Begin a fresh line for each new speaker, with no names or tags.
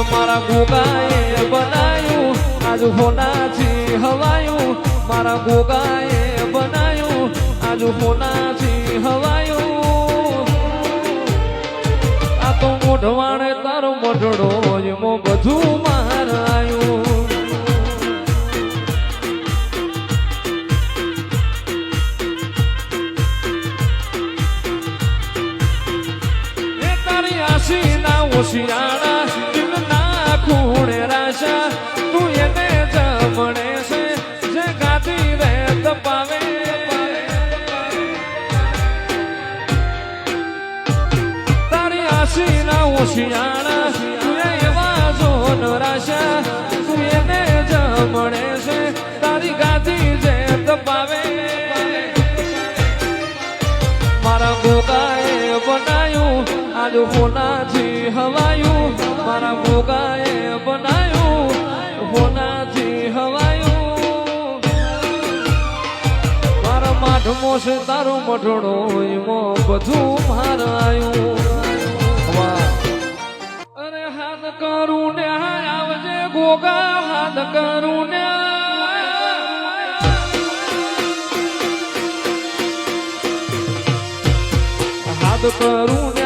મારા ગોગાએ બનાયું આજ હોનાથી હવાયું મારા ગોગાએ બનાયું આજ હોનાથી હવાયું આ તો મોઢવાણે તારો મોઢડો એમાં બધું મારાયું એ તારી આશીના ઓશિયાળા દિલના ખૂણે રાશા તું એને જમણે છે જે ગાતી રે તપાવે તારી આશીના ઓશિયાળા તું એવા જોન રાશા તું એને જમણે છે તારી ગાતી જે તપાવે મારા ગોગાએ બનાયું આજ હોનાથી હવાયું મારા ગોગાએ બનાયું હોનાથી હવાયું મારા માઠમો છે તારો મઠડો એમાં બધું મારાયું અરે હાથ કરું ને આવજે ગોગા હાથ કરું ને હાથ કરું